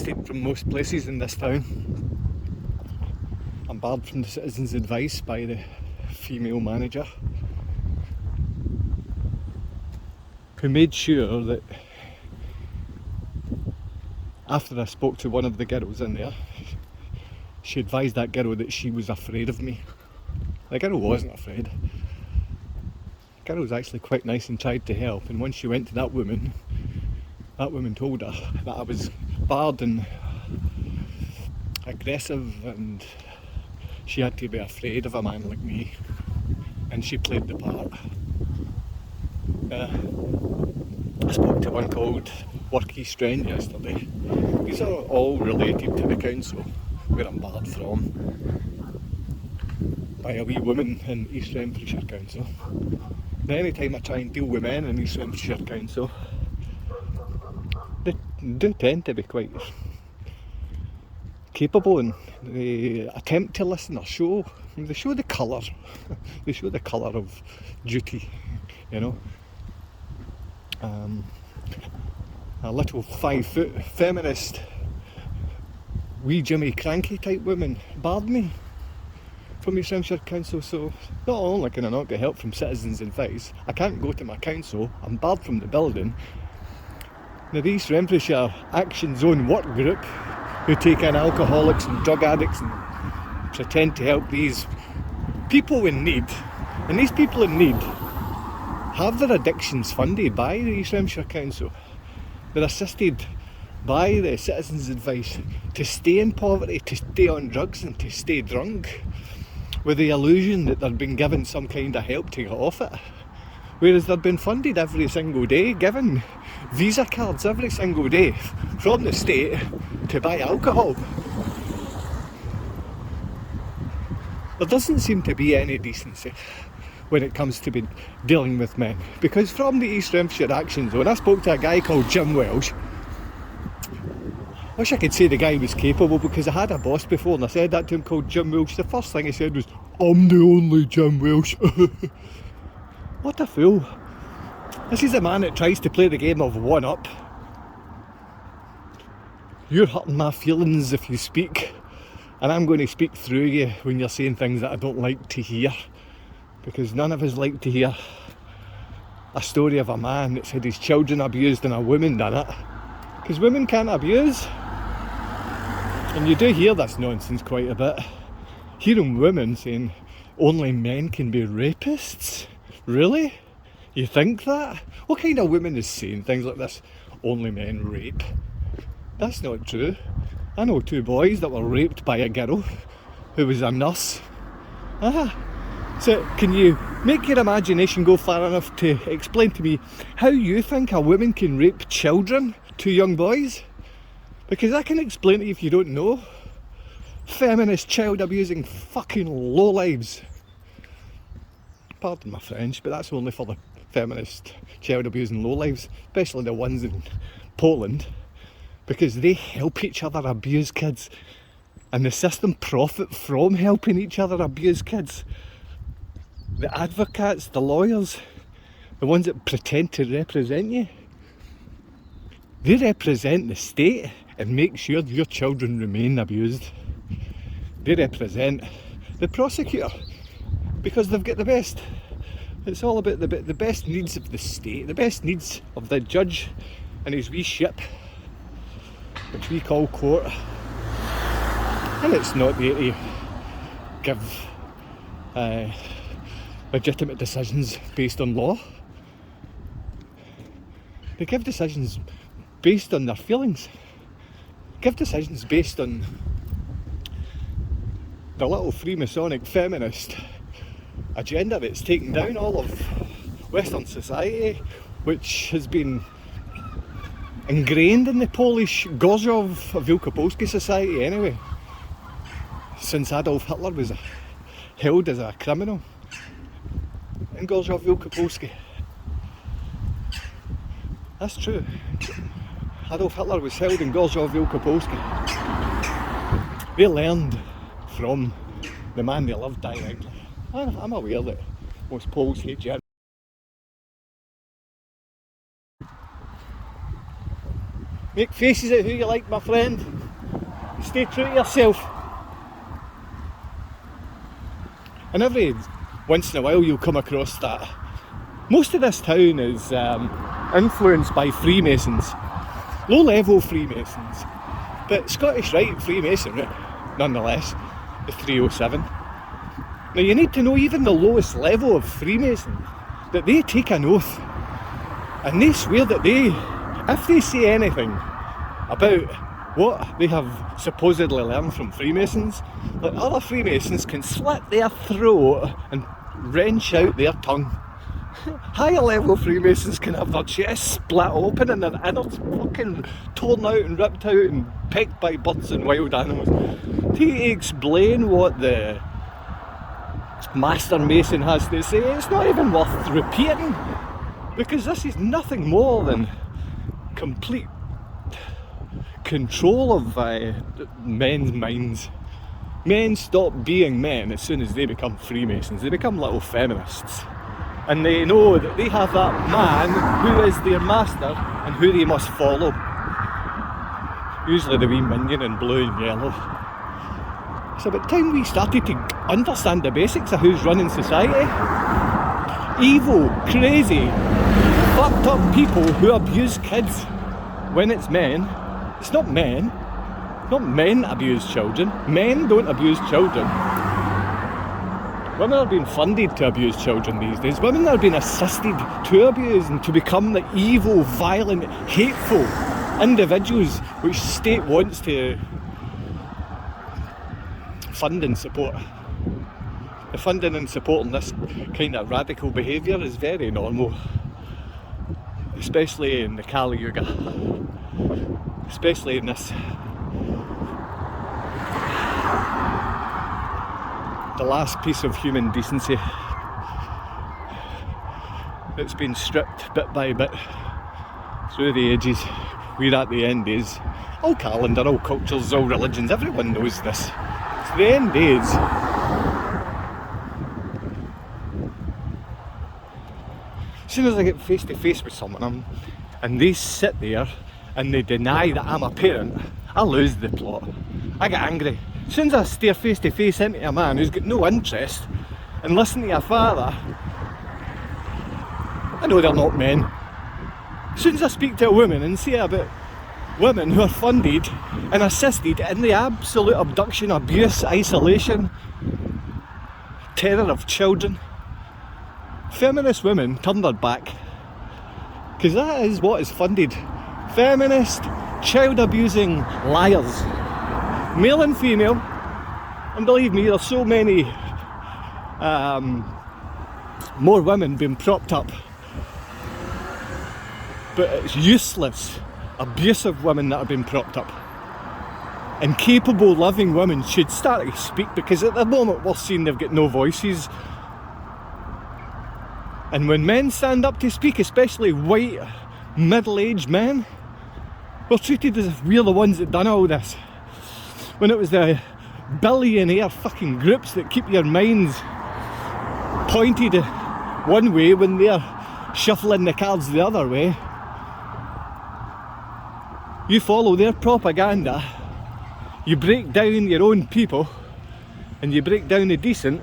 blacklisted from most places in this town. I'm barred from the Citizens' Advice by the female manager, who made sure that after I spoke to one of the girls in there, she advised that girl that she was afraid of me. The girl wasn't afraid. The girl was actually quite nice and tried to help, and when she went to that woman told her that I was bad and aggressive and she had to be afraid of a man like me, and she played the part. I spoke to one called Worky Strand yesterday. These are all related to the council where I'm barred from by a wee woman in East Renfrewshire Council. Now, any time I try and deal with men in East Renfrewshire Council, they do tend to be quite capable, and they attempt to listen or show. They show the colour. They show the colour of duty, you know. A little 5-foot feminist, wee Jimmy Cranky type woman barred me from East Renfrewshire Council, so not only can I not get help from Citizens' Advice, I can't go to my council, I'm barred from the building. Now, the East Renfrewshire Action Zone work group, who take in alcoholics and drug addicts and pretend to help these people in need, and these people in need have their addictions funded by the East Renfrewshire Council. They're assisted by the Citizens' Advice to stay in poverty, to stay on drugs and to stay drunk, with the illusion that they're being given some kind of help to get off it. Whereas they're being funded every single day, given Visa cards every single day from the state to buy alcohol. There doesn't seem to be any decency when it comes to be dealing with men, because from the East Renfrewshire Action Zone, I spoke to a guy called Jim Welsh. I wish I could say the guy was capable, because I had a boss before and I said that to him, called Jim Welsh. The first thing he said was, "I'm the only Jim Welsh." What a fool. This is a man that tries to play the game of one up. You're hurting my feelings if you speak, and I'm going to speak through you when you're saying things that I don't like to hear, because none of us like to hear a story of a man that's had his children abused and a woman done it, because women can't abuse. And you do hear this nonsense quite a bit, hearing women saying only men can be rapists. Really? You think that? What kind of woman is saying things like this? Only men rape. That's not true. I know 2 boys that were raped by a girl who was a nurse. So can you make your imagination go far enough to explain to me how you think a woman can rape children, 2 young boys? Because I can explain to you if you don't know. Feminist, child abusing fucking lowlives. Pardon my French, but that's only for the feminist, child abusing lowlives, especially the ones in Poland, because they help each other abuse kids, and the system profit from helping each other abuse kids. The advocates, the lawyers, the ones that pretend to represent you, they represent the state and make sure your children remain abused. They represent the prosecutor, because they've got the best. It's all about the best needs of the state, the best needs of the judge and his wee ship, which we call court. And it's not there to give legitimate decisions based on law. They give decisions based on their feelings. Give decisions based on the little Freemasonic feminist agenda that's taken down all of Western society, which has been ingrained in the Polish Gorzów Wielkopolski society anyway, since Adolf Hitler was held as a criminal in Gorzów Wielkopolski. That's true. Adolf Hitler was held in Gorzów Wielkopolski. They learned from the man they loved directly. I'm aware that most Poles hate Germany. Make faces at who you like, my friend. Stay true to yourself. And every once in a while you'll come across that. Most of this town is influenced by Freemasons. Low-level Freemasons. But Scottish Rite Freemasonry, nonetheless, the 307. Now you need to know even the lowest level of Freemason, that they take an oath. And they swear that if they say anything about what they have supposedly learned from Freemasons, that other Freemasons can slit their throat and wrench out their tongue. Higher level Freemasons can have their chest split open and their innards fucking torn out and ripped out and pecked by birds and wild animals. To explain what the Master Mason has to say, it's not even worth repeating, because this is nothing more than complete control of men's minds. Men stop being men as soon as they become Freemasons. They become little feminists. And they know that they have that man who is their master and who they must follow. Usually the wee minion in blue and yellow. It's about time we started to understand the basics of who's running society. Evil, crazy, fucked up people who abuse kids. When it's men, it's not men. Not men abuse children. Men don't abuse children. Women are being funded to abuse children these days. Women are being assisted to abuse and to become the evil, violent, hateful individuals which state wants to fund and support. The funding and supporting this kind of radical behaviour is very normal, especially in the Kali Yuga, especially in this the last piece of human decency that's been stripped bit by bit through the ages. We're at the end days. All calendar, all cultures, all religions, everyone knows this. It's the end days. As soon as I get face to face with someone and they sit there and they deny that I'm a parent, I lose the plot. I get angry. As soon as I stare face to face into a man who's got no interest and listen to a father, I know they're not men. As soon as I speak to a woman and say about women who are funded and assisted in the absolute abduction, abuse, isolation, terror of children, feminist women turn their back, because that is what is funded. Feminist, child abusing liars, male and female. And believe me, there's so many more women being propped up, but it's useless, abusive women that are being propped up. And capable, loving women should start to speak, because at the moment we're seeing they've got no voices. And when men stand up to speak, especially white, middle-aged men, we're treated as if we're the ones that done all this. When it was the billionaire fucking groups that keep your minds pointed one way when they're shuffling the cards the other way. You follow their propaganda, you break down your own people, and you break down the decent,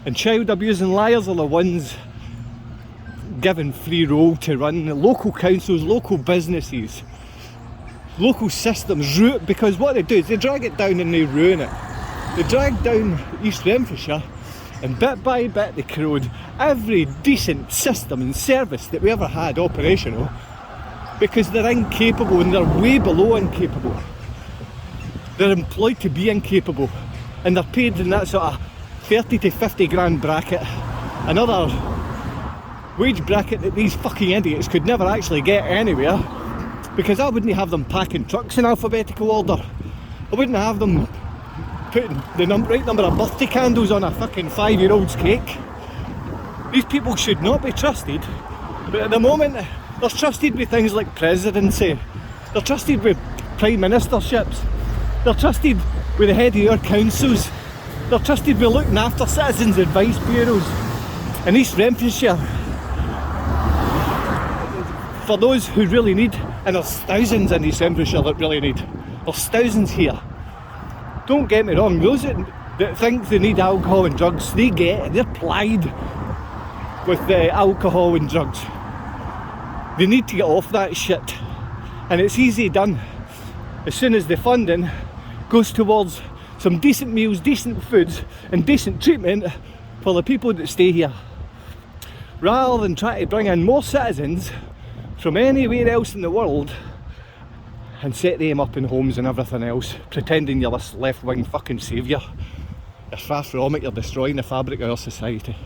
and child abusing liars are the ones given free roll to run the local councils, local businesses, local systems, because what they do is they drag it down and they ruin it. They drag down East Renfrewshire, and bit by bit they corrode every decent system and service that we ever had operational, because they're incapable, and they're way below incapable. They're employed to be incapable, and they're paid in that sort of 30 to 50 grand bracket, another wage bracket that these fucking idiots could never actually get anywhere, because I wouldn't have them packing trucks in alphabetical order. I wouldn't have them putting the right number of birthday candles on a fucking 5-year-old's cake. These people should not be trusted, but at the moment they're trusted with things like presidency, they're trusted with prime ministerships, they're trusted with the head of your councils, they're trusted with looking after citizens' advice bureaus. In East Renfrewshire, for those who really need, and there's thousands in East Renfrewshire that really need. There's thousands here. Don't get me wrong, those that think they need alcohol and drugs, they get it. They're plied with the alcohol and drugs. They need to get off that shit. And it's easy done. As soon as the funding goes towards some decent meals, decent foods and decent treatment for the people that stay here. Rather than try to bring in more citizens from anywhere else in the world and set them up in homes and everything else, pretending you're this left-wing fucking saviour. You're far from it, you're destroying the fabric of our society.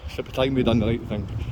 It's at the time we've done the right thing.